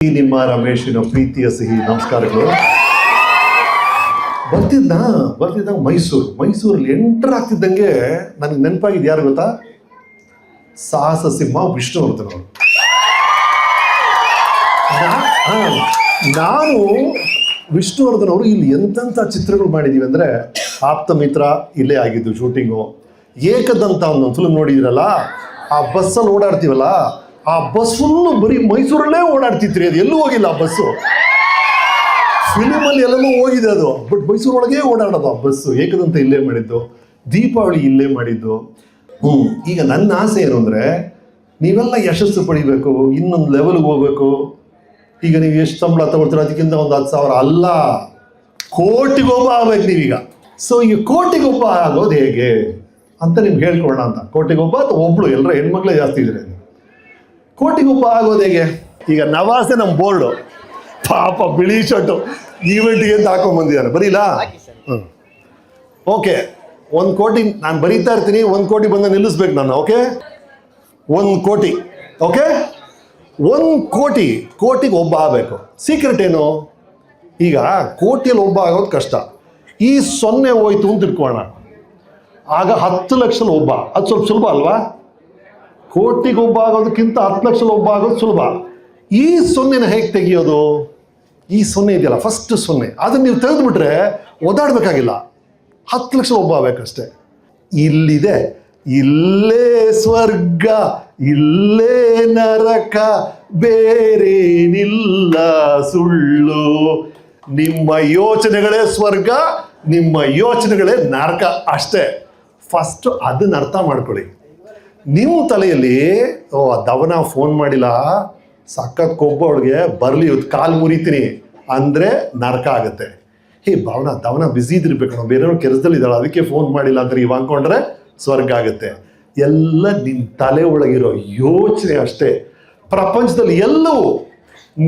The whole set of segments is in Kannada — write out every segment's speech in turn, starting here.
ನಿಮ್ಮ ರಮೇಶಿನ ಪ್ರೀತಿಯ ಸಿಹಿ ನಮಸ್ಕಾರಗಳು. ಬರ್ತಿದ್ದಾಗ ಮೈಸೂರಲ್ಲಿ ಎಂಟರ್ ಆಗ್ತಿದ್ದಂಗೆ ನನಗೆ ನೆನಪಾಗಿದ್ದು ಯಾರು ಗೊತ್ತಾ? ಸಾಹಸ ಸಿಂಹ ವಿಷ್ಣುವರ್ಧನ್ ಅವರು. ನಾನು ವಿಷ್ಣುವರ್ಧನ್ ಅವರು ಇಲ್ಲಿ ಎಂತೆಂಥ ಚಿತ್ರಗಳು ಮಾಡಿದ್ದೀವಿ ಅಂದರೆ, ಆಪ್ತ ಮಿತ್ರ ಇಲ್ಲೇ ಆಗಿದ್ದು ಶೂಟಿಂಗು. ಏಕದಂತ ಒಂದು ಫಿಲ್ಮ್ ನೋಡಿದಿರಲ್ಲ, ಆ ಬಸ್ಸಲ್ಲಿ ಓಡಾಡ್ತೀವಲ್ಲ, ಆ ಬಸ್ ಫುಲ್ಲು ಬರೀ ಮೈಸೂರಲ್ಲೇ ಓಡಾಡ್ತಿತ್ರಿ. ಅದು ಎಲ್ಲೂ ಹೋಗಿಲ್ಲ ಆ ಬಸ್ಸು. ಫಿಲಿಮಲ್ಲಿ ಎಲ್ಲೆಲ್ಲೂ ಹೋಗಿದೆ ಅದು, ಬಟ್ ಮೈಸೂರೊಳಗೆ ಓಡಾಡೋದು ಆ ಬಸ್ಸು. ಏಕದಂತ ಇಲ್ಲೇ ಮಾಡಿದ್ದು, ದೀಪಾವಳಿ ಇಲ್ಲೇ ಮಾಡಿದ್ದು. ಈಗ ನನ್ನ ಆಸೆ ಏನು ಅಂದರೆ, ನೀವೆಲ್ಲ ಯಶಸ್ಸು ಪಡಿಬೇಕು, ಇನ್ನೊಂದು ಲೆವೆಲ್ಗೆ ಹೋಗ್ಬೇಕು. ಈಗ ನೀವು ಎಷ್ಟು ಸಂಬಳ ತಗೊಳ್ತೀರೋ ಅದಕ್ಕಿಂತ ಒಂದು 10,000 ಅಲ್ಲ, ಕೋಟಿಗೊಬ್ಬ ಆಗ್ಬೇಕು ನೀವೀಗ. ಸೊ ಈಗ ಕೋಟಿಗೊಬ್ಬ ಆಗೋದು ಹೇಗೆ ಅಂತ ನಿಮ್ಗೆ ಹೇಳ್ಕೊಳ್ಳೋಣ ಅಂತ. ಕೋಟಿಗೊಬ್ಬ ಅಥವಾ ಒಬ್ಳು, ಎಲ್ಲರ ಹೆಣ್ಮಕ್ಳೇ ಜಾಸ್ತಿ ಇದ್ರೆ ಕೋಟಿಗೊಬ್ಬ ಆಗೋದು ಹೇಗೆ? ಈಗ ನವಾಸೆ ನಮ್ಮ ಬೋರ್ಡು ಪಾಪ ಬಿಳಿ ಶರ್ಟು ಈವೆಂಟ್ಗೆ ಅಂತ ಹಾಕೊಂಡ್ಬಂದಿದ್ದಾನೆ, ಬರೀಲಾ? ಓಕೆ, 1 ಕೋಟಿ ನಾನು ಬರೀತಾ ಇರ್ತೀನಿ. 1 ಕೋಟಿ ಬಂದ ನಿಲ್ಲಿಸ್ಬೇಕು ನಾನು. ಓಕೆ, 1 ಕೋಟಿ. ಓಕೆ, 1 ಕೋಟಿಗೆ ಒಬ್ಬ ಆಗಬೇಕು. ಸೀಕ್ರೆಟ್ ಏನು? ಈಗ ಕೋಟಿಯಲ್ಲಿ ಒಬ್ಬ ಆಗೋದು ಕಷ್ಟ. ಈ 0 ಹೋಯ್ತು ಅಂತ ಇಟ್ಕೊಳ್ಳೋಣ, ಆಗ 10 ಲಕ್ಷದಲ್ಲಿ ಒಬ್ಬ. ಅದು ಸ್ವಲ್ಪ ಸುಲಭ ಅಲ್ವಾ? ಕೋಟಿಗೆ ಒಬ್ಬ ಆಗೋದಕ್ಕಿಂತ 10 ಲಕ್ಷದಲ್ಲಿ ಒಬ್ಬ ಆಗೋದು ಸುಲಭ. ಈ 0ನ ಹೇಗೆ ತೆಗಿಯೋದು? ಈ 0 ಇದೆಯಲ್ಲ, ಫಸ್ಟ್ 0, ಅದನ್ನು ನೀವು ತೆಗೆದುಬಿಟ್ರೆ ಓದಾಡಬೇಕಾಗಿಲ್ಲ. 10 ಲಕ್ಷ ಒಬ್ಬ ಆಗಬೇಕಷ್ಟೆ. ಇಲ್ಲಿದೆ, ಇಲ್ಲೇ ಸ್ವರ್ಗ, ಇಲ್ಲೇ ನರಕ, ಬೇರೇನಿಲ್ಲ ಸುಳ್ಳು. ನಿಮ್ಮ ಯೋಚನೆಗಳೇ ಸ್ವರ್ಗ, ನಿಮ್ಮ ಯೋಚನೆಗಳೇ ನರಕ ಅಷ್ಟೇ. ಫಸ್ಟ್ ಅದನ್ನ ಅರ್ಥ ಮಾಡ್ಕೊಳ್ಳಿ. ನಿಮ್ಮ ತಲೆಯಲ್ಲಿ ದವನ ಫೋನ್ ಮಾಡಿಲ್ಲ, ಸಖತ್ ಕೊಬ್ಬ ಅವಳಿಗೆ ಬರಲಿ, ಕಾಲು ಮುರಿತೀನಿ ಅಂದರೆ ನರಕ ಆಗುತ್ತೆ. ದವನ ಬ್ಯುಸಿ ಇದ್ದಿರ್ಬೇಕು, ನಾವು ಬೇರೆಯವ್ರ ಕೆಲಸದಲ್ಲಿ ಇದ್ದಾಳೆ ಅದಕ್ಕೆ ಫೋನ್ ಮಾಡಿಲ್ಲ ಅಂತ ನೀವು ಅಂದ್ಕೊಂಡ್ರೆ ಸ್ವರ್ಗ ಆಗುತ್ತೆ. ಎಲ್ಲ ನಿಮ್ಮ ತಲೆ ಒಳಗಿರೋ ಯೋಚನೆ ಅಷ್ಟೇ. ಪ್ರಪಂಚದಲ್ಲಿ ಎಲ್ಲವೂ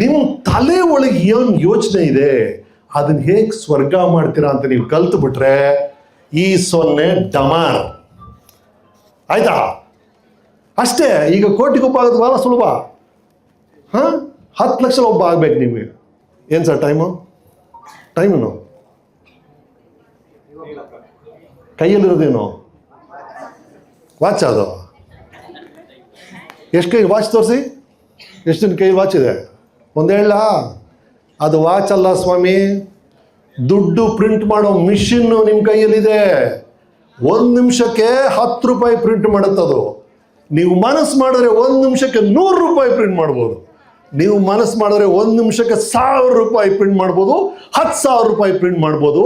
ನಿಮ್ಮ ತಲೆ ಒಳಗೆ ಏನು ಯೋಚನೆ ಇದೆ ಅದನ್ನ ಹೇಗೆ ಸ್ವರ್ಗ ಮಾಡ್ತೀರಾ ಅಂತ ನೀವು ಕಲ್ತು ಬಿಟ್ರೆ ಈ 0 ಡಮಾರ್ ಆಯ್ತಾ? ಅಷ್ಟೇ. ಈಗ ಕೋಟಿಗೊಬ್ಬ ಆಗೋದು ಬಹಳ ಸುಲಭ. 10 ಲಕ್ಷ ಒಬ್ಬ ಆಗ್ಬೇಕು ನಿಮಗೆ. ಏನು ಸರ್ ಟೈಮು? ಕೈಯಲ್ಲಿರೋದೇನು? ವಾಚ್. ಅದು ಎಷ್ಟು ಕೈ ವಾಚ್ ತೋರಿಸಿ, ಎಷ್ಟು ಜನ ಕೈ ವಾಚ್ ಇದೆ? ಒಂದು ಹೇಳ, ಅದು ವಾಚ್ ಅಲ್ಲ ಸ್ವಾಮಿ, ದುಡ್ಡು ಪ್ರಿಂಟ್ ಮಾಡೋ ಮಿಷಿನ್ನು ನಿಮ್ಮ ಕೈಯಲ್ಲಿದೆ. 1 ನಿಮಿಷಕ್ಕೆ 10 ರೂಪಾಯಿ ಪ್ರಿಂಟ್ ಮಾಡುತ್ತದು. ನೀವು ಮನಸ್ಸು ಮಾಡಿದ್ರೆ 1 ನಿಮಿಷಕ್ಕೆ 100 ರೂಪಾಯಿ ಪ್ರಿಂಟ್ ಮಾಡ್ಬೋದು. ನೀವು ಮನಸ್ಸು ಮಾಡಿದ್ರೆ 1 ನಿಮಿಷಕ್ಕೆ 1000 ರೂಪಾಯಿ ಪ್ರಿಂಟ್ ಮಾಡ್ಬೋದು, 10,000 ರೂಪಾಯಿ ಪ್ರಿಂಟ್ ಮಾಡ್ಬೋದು.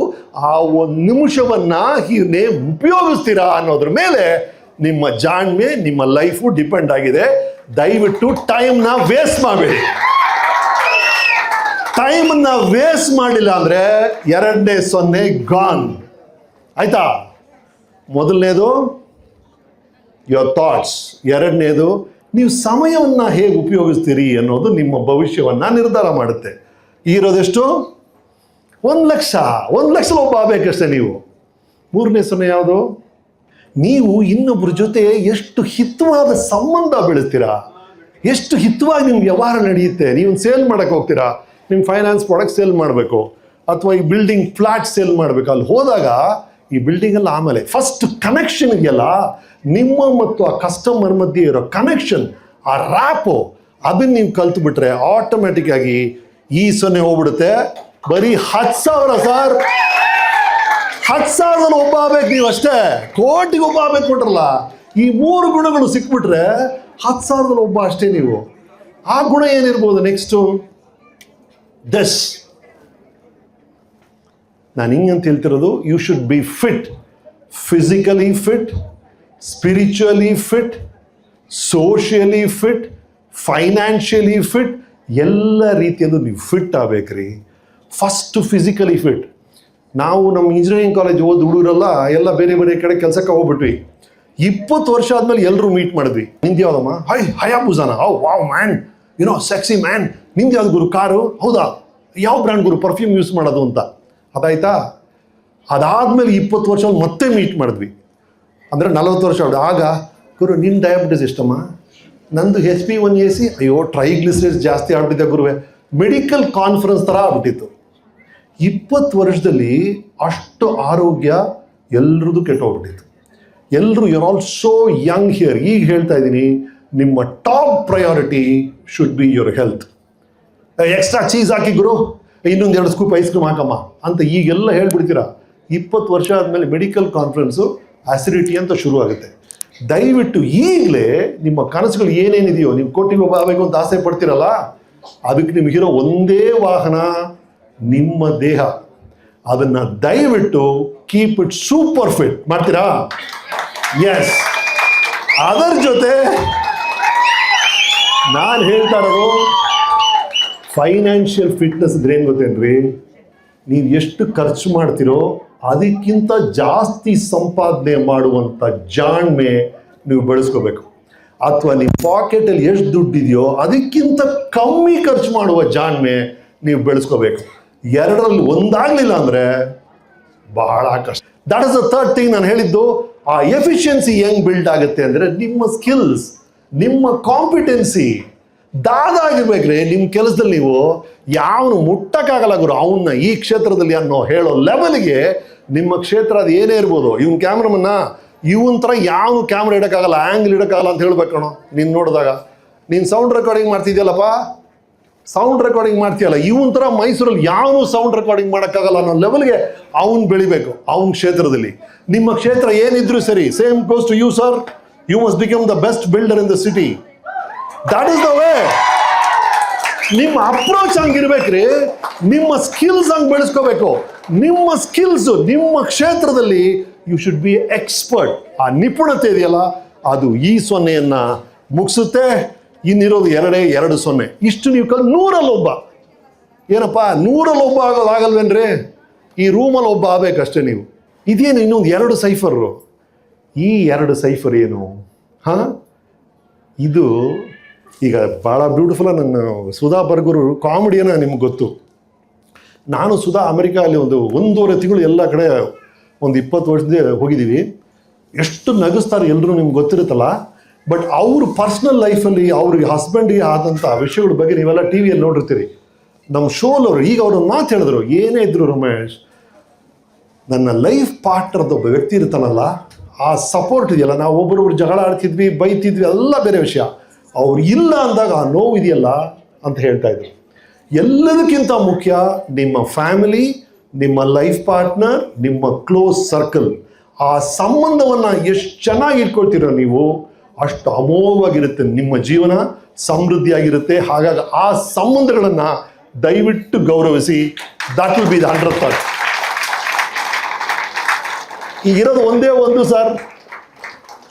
ಆ 1 ನಿಮಿಷವನ್ನು ಹೀಗೆ ಉಪಯೋಗಿಸ್ತೀರಾ ಅನ್ನೋದ್ರ ಮೇಲೆ ನಿಮ್ಮ ಜಾಣ್ಮೆ, ನಿಮ್ಮ ಲೈಫು ಡಿಪೆಂಡ್ ಆಗಿದೆ. ದಯವಿಟ್ಟು ಟೈಮ್ನ ವೇಸ್ಟ್ ಮಾಡಬೇಡಿ. ಟೈಮನ್ನ ವೇಸ್ಟ್ ಮಾಡಿಲ್ಲ ಅಂದರೆ 2ನೇ 0 ಗಾನ್. ಆಯ್ತಾ? ಮೊದಲನೇದು ಯುವರ್ ಥಾಟ್ಸ್, 2ನೇದು ನೀವು ಸಮಯವನ್ನು ಹೇಗೆ ಉಪಯೋಗಿಸ್ತೀರಿ ಅನ್ನೋದು ನಿಮ್ಮ ಭವಿಷ್ಯವನ್ನು ನಿರ್ಧಾರ ಮಾಡುತ್ತೆ. ಇರೋದೆಷ್ಟು? 1 ಲಕ್ಷ. 1 ಲಕ್ಷ ಒಬ್ಬ ಆಗಬೇಕಷ್ಟೇ ನೀವು. 3ನೇ 0 ಯಾವುದು? ನೀವು ಇನ್ನೊಬ್ಬರ ಜೊತೆ ಎಷ್ಟು ಹಿತವಾದ ಸಂಬಂಧ ಬೆಳೆಸ್ತೀರಾ, ಎಷ್ಟು ಹಿತವಾಗಿ ನಿಮ್ಗೆ ವ್ಯವಹಾರ ನಡೆಯುತ್ತೆ. ನೀವು ಸೇಲ್ ಮಾಡೋಕ್ಕೆ ಹೋಗ್ತೀರಾ, ನಿಮ್ಮ ಫೈನಾನ್ಸ್ ಪ್ರಾಡಕ್ಟ್ ಸೇಲ್ ಮಾಡಬೇಕು, ಅಥವಾ ಈ ಬಿಲ್ಡಿಂಗ್ ಫ್ಲಾಟ್ ಸೇಲ್ ಮಾಡಬೇಕು. ಅಲ್ಲಿ ಹೋದಾಗ ಈ ಬಿಲ್ಡಿಂಗಲ್ಲಿ ಆಮೇಲೆ ಫಸ್ಟ್ ಕನೆಕ್ಷನ್ ಇದೆಯಲ್ಲ, ನಿಮ್ಮ ಮತ್ತು ಆ ಕಸ್ಟಮರ್ ಮಧ್ಯೆ ಇರೋ ಕನೆಕ್ಷನ್, ಆ ರ್ಯಾಪು, ಅದನ್ನು ನೀವು ಕಲ್ತು ಬಿಟ್ರೆ ಆಟೋಮೆಟಿಕ್ ಆಗಿ ಈ 0 ಹೋಗ್ಬಿಡುತ್ತೆ. ಬರೀ 10,000 ಸರ್, 10,000 ಒಬ್ಬ ಆಗ್ಬೇಕು ನೀವು ಅಷ್ಟೇ. ಕೋಟಿಗೆ ಒಬ್ಬ ಆಗ್ಬೇಕು ಕೊಟ್ರಲ್ಲ, ಈ 3 ಗುಣಗಳು ಸಿಕ್ಬಿಟ್ರೆ 10,000 ಒಬ್ಬ ಅಷ್ಟೇ ನೀವು. ಆ ಗುಣ ಏನಿರ್ಬೋದು? ನೆಕ್ಸ್ಟು ದಸ್. ನಾನು ಹಿಂಗಂತ ಹೇಳ್ತಿರೋದು, you should be fit, physically fit, spiritually fit, socially fit, financially fit, ಎಲ್ಲ ರೀತಿಯಲ್ಲೂ ನೀವು ಫಿಟ್ ಆಗ್ಬೇಕ್ರಿ. First physically fit. ನಾವು ನಮ್ಮ ಇಂಜಿನಿಯರಿಂಗ್ ಕಾಲೇಜ್ ಓದಿ ಹುಡುಗರೆಲ್ಲ ಎಲ್ಲ ಬೇರೆ ಬೇರೆ ಕಡೆ ಕೆಲಸಕ್ಕೆ ಹೋಗ್ಬಿಟ್ವಿ. 20 ವರ್ಷ ಆದಮೇಲೆ ಎಲ್ಲರೂ ಮೀಟ್ ಮಾಡಿದ್ವಿ. ನಿಂದು ಯಾವುದಮ್ಮ? ಹಯಾಬುಸಾನ? Wow man, sexy man. ನಿಂದು ಯಾವ್ದು ಗುರು ಕಾರು? ಹೌದಾ? ಯಾವ ಬ್ರ್ಯಾಂಡ್ ಗುರು ಪರ್ಫ್ಯೂಮ್ ಯೂಸ್ ಮಾಡೋದು ಅಂತ. ಅದಾಯ್ತಾ? ಅದಾದಮೇಲೆ 20 ವರ್ಷ ಮತ್ತೆ ಮೀಟ್ ಮಾಡಿದ್ವಿ, ಅಂದರೆ 40 ವರ್ಷ. ಆಗ ಗುರು ನಿನ್ನ ಡಯಾಬಿಟಿಸ್ ಎಷ್ಟಮ್ಮ? ನಂದು HP1AC. ಅಯ್ಯೋ ಟ್ರೈಗ್ಲಿಸರೈಡ್ಸ್ ಜಾಸ್ತಿ ಆಗ್ಬಿಟ್ಟಿದೆ ಗುರುವೆ. ಮೆಡಿಕಲ್ ಕಾನ್ಫರೆನ್ಸ್ ಥರ ಆಗ್ಬಿಟ್ಟಿತ್ತು. 20 ವರ್ಷದಲ್ಲಿ ಅಷ್ಟು ಆರೋಗ್ಯ ಎಲ್ರದ್ದು ಕೆಟ್ಟೋಗ್ಬಿಟ್ಟಿತ್ತು. ಎಲ್ಲರೂ you are all so young here. ಈಗ ಹೇಳ್ತಾ ಇದ್ದೀನಿ, ನಿಮ್ಮ top priority should be your health. Extra cheese ಹಾಕಿ ಗುರು, ಇನ್ನೊಂದು 2 ಸ್ಕೂಪ್ ಐಸ್ ಕ್ರೀಮ್ ಹಾಕಮ್ಮ ಅಂತ ಈಗೆಲ್ಲ ಹೇಳ್ಬಿಡ್ತೀರಾ. 20 ವರ್ಷ ಆದಮೇಲೆ ಮೆಡಿಕಲ್ ಕಾನ್ಫರೆನ್ಸು ಆಸಿಡಿಟಿ ಅಂತ ಶುರು ಆಗುತ್ತೆ. ದಯವಿಟ್ಟು ಈಗಲೇ ನಿಮ್ಮ ಕನಸುಗಳು ಏನೇನಿದೆಯೋ, ನೀವು ಕೋಟಿಗೆ ಆಗಬೇಕು ಅಂತ ಆಸೆ ಪಡ್ತೀರಲ್ಲ, ಅದಕ್ಕೆ ನಿಮಗಿರೋ ಒಂದೇ ವಾಹನ ನಿಮ್ಮ ದೇಹ. ಅದನ್ನು ದಯವಿಟ್ಟು ಕೀಪ್ ಇಟ್ ಸೂಪರ್ ಫಿಟ್ ಮಾಡ್ತೀರಾ? ಎಸ್. ಅದರ ಜೊತೆ ನಾನು ಹೇಳ್ತಾ ಇರೋದು ಫೈನಾನ್ಷಿಯಲ್ ಫಿಟ್ನೆಸ್ ಏನು ಗೊತ್ತೇನ್ರಿ? ನೀವು ಎಷ್ಟು ಖರ್ಚು ಮಾಡ್ತೀರೋ ಅದಕ್ಕಿಂತ ಜಾಸ್ತಿ ಸಂಪಾದನೆ ಮಾಡುವಂಥ ಜಾಣ್ಮೆ ನೀವು ಬೆಳೆಸ್ಕೋಬೇಕು. ಅಥವಾ ನಿಮ್ಮ ಪಾಕೆಟಲ್ಲಿ ಎಷ್ಟು ದುಡ್ಡಿದೆಯೋ ಅದಕ್ಕಿಂತ ಕಮ್ಮಿ ಖರ್ಚು ಮಾಡುವ ಜಾಣ್ಮೆ ನೀವು ಬೆಳೆಸ್ಕೋಬೇಕು. ಎರಡರಲ್ಲಿ ಒಂದಾಗಲಿಲ್ಲ ಅಂದರೆ ಬಹಳ ಕಷ್ಟ. That is the third thing ನಾನು ಹೇಳಿದ್ದು. ಆ ಎಫಿಷಿಯನ್ಸಿ ಹೆಂಗೆ ಬಿಲ್ಡ್ ಆಗುತ್ತೆ ಅಂದರೆ ನಿಮ್ಮ ಸ್ಕಿಲ್ಸ್, ನಿಮ್ಮ ಕಾಂಪಿಟೆನ್ಸಿ ದಾದಾಗಿರ್ಬೇಕ್ರಿ. ನಿಮ್ಮ ಕೆಲಸದಲ್ಲಿ ನೀವು ಯಾವನು ಮುಟ್ಟಕ್ಕಾಗಲ್ಲ ಗುರು ಅವನ್ನ ಈ ಕ್ಷೇತ್ರದಲ್ಲಿ ಅನ್ನೋ ಹೇಳೋ ಲೆವೆಲ್ಗೆ ನಿಮ್ಮ ಕ್ಷೇತ್ರ ಅದು ಏನೇ ಇರ್ಬೋದು. ಇವನ್ ಕ್ಯಾಮ್ರಾಮನ್ನ ಇವನ್ ಥರ ಯಾವನು ಕ್ಯಾಮ್ರಾ ಇಡೋಕ್ಕಾಗಲ್ಲ, ಆ್ಯಂಗಲ್ ಇಡೋಕ್ಕಾಗಲ್ಲ ಅಂತ ಹೇಳ್ಬೇಕಣೋ. ನೀನು ನೋಡಿದಾಗ ನೀನು ಸೌಂಡ್ ರೆಕಾರ್ಡಿಂಗ್ ಮಾಡ್ತಿದ್ಯಲ್ಲಪ್ಪ, ಸೌಂಡ್ ರೆಕಾರ್ಡಿಂಗ್ ಮಾಡ್ತೀಯಲ್ಲ, ಇವನ್ ಥರ ಮೈಸೂರಲ್ಲಿ ಯಾವನು ಸೌಂಡ್ ರೆಕಾರ್ಡಿಂಗ್ ಮಾಡೋಕ್ಕಾಗಲ್ಲ ಅನ್ನೋ ಲೆವೆಲ್ಗೆ ಅವನು ಬೆಳಿಬೇಕು ಅವನ ಕ್ಷೇತ್ರದಲ್ಲಿ. ನಿಮ್ಮ ಕ್ಷೇತ್ರ ಏನಿದ್ರು ಸರಿ, same goes to you sir. You must become the best builder in the city. That is the way. ನಿಮ್ಮ ಅಪ್ರೋಚ್ ಹಂಗಿರ್ಬೇಕ್ರಿ. ನಿಮ್ಮ ಸ್ಕಿಲ್ಸ್ ಹಂಗೆ ಬೆಳೆಸ್ಕೋಬೇಕು. ನಿಮ್ಮ ಸ್ಕಿಲ್ಸ್ ನಿಮ್ಮ ಕ್ಷೇತ್ರದಲ್ಲಿ ಯು ಶುಡ್ ಬಿ ಎಕ್ಸ್ಪರ್ಟ್. ಆ ನಿಪುಣತೆ ಇದೆಯಲ್ಲ, ಅದು ಈ 0 ಮುಗಿಸುತ್ತೆ. ಇನ್ನಿರೋದು 2 ಇಷ್ಟು ನೀವು 100ರಲ್ಲಿ ಒಬ್ಬ. ಏನಪ್ಪ 100ರಲ್ಲಿ ಒಬ್ಬ ಆಗೋದಾಗಲ್ವೇನ್ರಿ? ಈ ರೂಮಲ್ಲಿ ಒಬ್ಬ ಆಗಬೇಕಷ್ಟೇ ನೀವು. ಇದೇನು ಇನ್ನೊಂದು 2 ಸೈಫರು. ಈ 2 ಸೈಫರ್ ಏನು? ಇದು ಈಗ ಭಾಳ ಬ್ಯೂಟಿಫುಲ್ಲ. ನನ್ನ ಸುಧಾ ಬರ್ಗೂರು ಕಾಮಿಡಿಯನ್ನ ನಿಮ್ಗೆ ಗೊತ್ತು. ನಾನು ಸುಧಾ ಅಮೆರಿಕಾದಲ್ಲಿ 1.5 ತಿಂಗಳು ಎಲ್ಲ ಕಡೆ 20 ವರ್ಷದಿಂದ ಹೋಗಿದ್ದೀವಿ. ಎಷ್ಟು ನಗಿಸ್ತಾರೆ ಎಲ್ಲರೂ ನಿಮ್ಗೆ ಗೊತ್ತಿರುತ್ತಲ್ಲ. ಬಟ್ ಅವ್ರ ಪರ್ಸ್ನಲ್ ಲೈಫಲ್ಲಿ ಅವ್ರಿಗೆ ಹಸ್ಬೆಂಡಿಗೆ ಆದಂಥ ವಿಷಯಗಳ ಬಗ್ಗೆ ನೀವೆಲ್ಲ ಟಿ ವಿಯಲ್ಲಿ ನೋಡಿರ್ತೀರಿ. ನಮ್ಮ ಶೋಲವರು ಈಗ ಅವ್ರನ್ನ ಮಾತು ಹೇಳಿದ್ರು, ಏನೇ ಇದ್ರು ರಮೇಶ್, ನನ್ನ ಲೈಫ್ ಪಾರ್ಟ್ನರ್ದ ಒಬ್ಬ ವ್ಯಕ್ತಿ ಇರ್ತಾನಲ್ಲ, ಆ ಸಪೋರ್ಟ್ ಇದೆಯಲ್ಲ, ನಾವು ಒಬ್ಬರೊಬ್ರು ಜಗಳ ಆಡ್ತಿದ್ವಿ, ಬೈತಿದ್ವಿ, ಎಲ್ಲ ಬೇರೆ ವಿಷಯ. ಅವ್ರು ಇಲ್ಲ ಅಂದಾಗ ಆ ನೋವು ಇದೆಯಲ್ಲ ಅಂತ ಹೇಳ್ತಾ ಇದ್ರು. ಎಲ್ಲದಕ್ಕಿಂತ ಮುಖ್ಯ ನಿಮ್ಮ ಫ್ಯಾಮಿಲಿ, ನಿಮ್ಮ ಲೈಫ್ ಪಾರ್ಟ್ನರ್, ನಿಮ್ಮ ಕ್ಲೋಸ್ ಸರ್ಕಲ್. ಆ ಸಂಬಂಧವನ್ನು ಎಷ್ಟು ಚೆನ್ನಾಗಿ ಇಟ್ಕೊಳ್ತೀರೋ ನೀವು, ಅಷ್ಟು ಅಮೋಘವಾಗಿರುತ್ತೆ ನಿಮ್ಮ ಜೀವನ, ಸಮೃದ್ಧಿಯಾಗಿರುತ್ತೆ. ಹಾಗಾಗಿ ಆ ಸಂಬಂಧಗಳನ್ನು ದಯವಿಟ್ಟು ಗೌರವಿಸಿ. That will be the 100th. ಈಗಿರೋದು ಒಂದೇ ಒಂದು ಸರ್,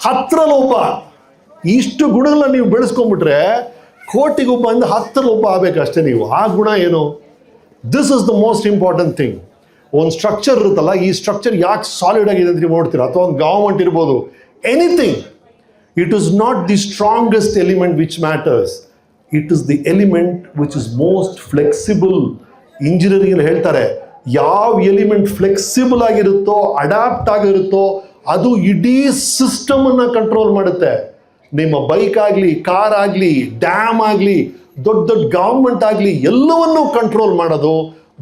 10ರಲ್ಲಿ ಒಬ್ಬ. ಇಷ್ಟು ಗುಣಗಳನ್ನ ನೀವು ಬೆಳೆಸ್ಕೊಂಡ್ಬಿಟ್ರೆ ಕೋಟಿಗೊಬ್ಬ ಇಂದ 10ರಲ್ಲಿ ಒಬ್ಬ ಆಗಬೇಕಷ್ಟೇ ನೀವು. ಆ ಗುಣ ಏನು? This is the most important thing. ಒಂದು ಸ್ಟ್ರಕ್ಚರ್ ಇರುತ್ತಲ್ಲ, ಈ ಸ್ಟ್ರಕ್ಚರ್ ಯಾಕೆ ಸಾಲಿಡ್ ಆಗಿದೆ ಅಂತ ನೀವು ನೋಡ್ತೀರಾ, ಅಥವಾ ಒಂದು ಗವರ್ಮೆಂಟ್ ಇರ್ಬೋದು, anything. It is not the strongest element which matters, it is the element which is most flexible. Engineering ಹೇಳ್ತಾರೆ, ಯಾವ ಎಲಿಮೆಂಟ್ ಫ್ಲೆಕ್ಸಿಬಲ್ ಆಗಿರುತ್ತೋ, ಅಡಾಪ್ಟ್ ಆಗಿರುತ್ತೋ, ಅದು ಇಡೀ ಸಿಸ್ಟಮನ್ನು ಕಂಟ್ರೋಲ್ ಮಾಡುತ್ತೆ. ನಿಮ್ಮ ಬೈಕ್ ಆಗಲಿ, ಕಾರ್ ಆಗಲಿ, ಡ್ಯಾಮ್ ಆಗಲಿ, ದೊಡ್ಡ ದೊಡ್ಡ ಗವರ್ಮೆಂಟ್ ಆಗಲಿ, ಎಲ್ಲವನ್ನೂ ಕಂಟ್ರೋಲ್ ಮಾಡೋದು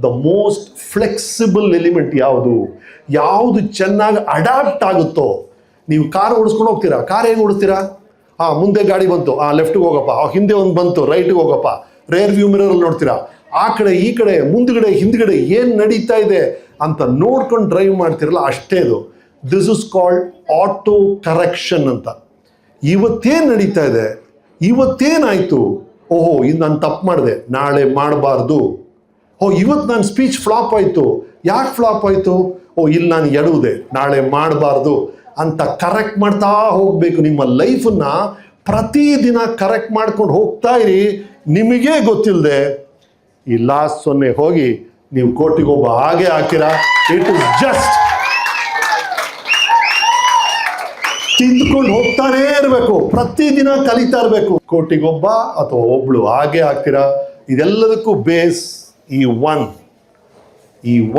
ದ ಮೋಸ್ಟ್ ಫ್ಲೆಕ್ಸಿಬಲ್ ಎಲಿಮೆಂಟ್. ಯಾವುದು ಚೆನ್ನಾಗಿ ಅಡಾಪ್ಟ್ ಆಗುತ್ತೋ. ನೀವು ಕಾರ್ ಓಡಿಸ್ಕೊಂಡು ಹೋಗ್ತೀರಾ, ಕಾರ್ ಹೇಗೆ ಓಡಿಸ್ತೀರಾ? ಮುಂದೆ ಗಾಡಿ ಬಂತು, ಲೆಫ್ಟ್ಗೆ ಹೋಗಪ್ಪ, ಹಿಂದೆ ಒಂದು ಬಂತು, ರೈಟ್ಗೆ ಹೋಗಪ್ಪ, ರೇರ್ ವ್ಯೂ ಮಿರರಲ್ಲಿ ನೋಡ್ತೀರಾ, ಆ ಕಡೆ ಈ ಕಡೆ, ಮುಂದ್ಗಡೆ ಹಿಂದ್ಗಡೆ ಏನು ನಡೀತಾ ಇದೆ ಅಂತ ನೋಡ್ಕೊಂಡು ಡ್ರೈವ್ ಮಾಡ್ತಿರಲ್ಲ, ಅಷ್ಟೇ ಇದು. This is called auto correction ಅಂತ. ಇವತ್ತೇನು ನಡೀತಾ ಇದೆ, ಇವತ್ತೇನಾಯಿತು, ಓಹೋ ಇದು ನಾನು ತಪ್ಪು ಮಾಡಿದೆ, ನಾಳೆ ಮಾಡಬಾರ್ದು. ಇವತ್ತು ನನ್ನ ಸ್ಪೀಚ್ ಫ್ಲಾಪ್ ಆಯಿತು, ಯಾಕೆ ಫ್ಲಾಪ್ ಆಯಿತು, ಇಲ್ಲಿ ನಾನು ಎಡುವುದೆ, ನಾಳೆ ಮಾಡಬಾರ್ದು ಅಂತ ಕರೆಕ್ಟ್ ಮಾಡ್ತಾ ಹೋಗಬೇಕು. ನಿಮ್ಮ ಲೈಫನ್ನ ಪ್ರತಿದಿನ ಕರೆಕ್ಟ್ ಮಾಡ್ಕೊಂಡು ಹೋಗ್ತಾ ಇರಿ. ನಿಮಗೇ ಗೊತ್ತಿಲ್ಲದೆ ಈ ಲಾಸ್ಟ್ 0 ಹೋಗಿ ನೀವು ಕೋಟಿಗೊಬ್ಬ ಹಾಗೆ ಹಾಕಿರಾ. ಇಟ್ ಇಸ್ ಜಸ್ಟ್ ತಿಂದ್ಕೊಂಡು ಹೋಗ್ತಾನೇ ಇರಬೇಕು, ಪ್ರತಿದಿನ ಕಲಿತಾ ಇರಬೇಕು. ಕೋಟಿಗೊಬ್ಬ ಅಥವಾ ಒಬ್ಳು ಹಾಗೆ ಆಗ್ತೀರಾ. ಇದೆಲ್ಲದಕ್ಕೂ ಬೇಸ್ ಈ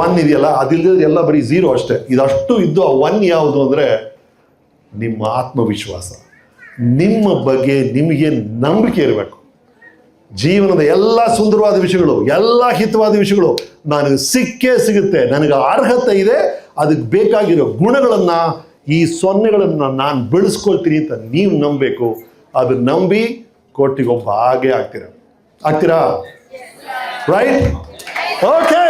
ಒನ್ ಇದೆಯಲ್ಲ, ಅದಿಲ್ಲದೆ ಎಲ್ಲ ಬರೀ 0 ಅಷ್ಟೇ. ಇದಷ್ಟು ಇದ್ದು ಆ 1 ಯಾವುದು ಅಂದರೆ ನಿಮ್ಮ ಆತ್ಮವಿಶ್ವಾಸ. ನಿಮ್ಮ ಬಗ್ಗೆ ನಿಮಗೆ ನಂಬಿಕೆ ಇರಬೇಕು. ಜೀವನದ ಎಲ್ಲ ಸುಂದರವಾದ ವಿಷಯಗಳು, ಎಲ್ಲ ಹಿತವಾದ ವಿಷಯಗಳು ನನಗೆ ಸಿಕ್ಕೇ ಸಿಗುತ್ತೆ. ನನಗೆ ಅರ್ಹತೆ ಇದೆ, ಅದಕ್ಕೆ ಬೇಕಾಗಿರೋ ಗುಣಗಳನ್ನು, ಈ ಸೊನ್ನೆಗಳನ್ನು ನಾನು ಬೆಳೆಸ್ಕೊಳ್ತೀನಿ ಅಂತ ನೀವು ನಂಬಬೇಕು. ಅದು ನಂಬಿ ಕೋಟಿಗೊಬ್ಬ ಹಾಗೆ ಆಗ್ತೀರಾ? ರೈಟ್? ಓಕೆ.